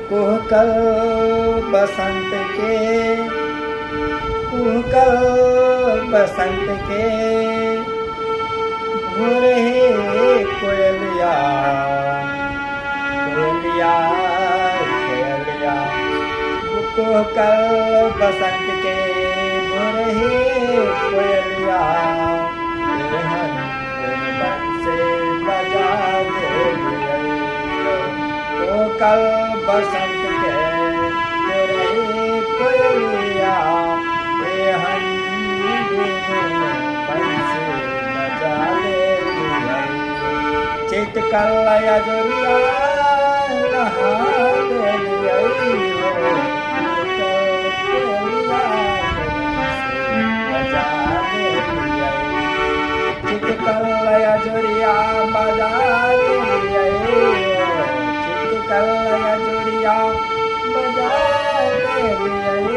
कुहकल बसंत के, कुहकल बसंत के, हो रहे कोयलिया, कोयलिया, कोयलिया। कुहकल बसंत के, हो रहे कोयलिया, से बजा दे। कुहकल बसंत के, हो रहे कोयलिया, चितकल अजोरिया नहा चितकल अजोरिया बजा दे, चितकल अजोरिया बजा दे।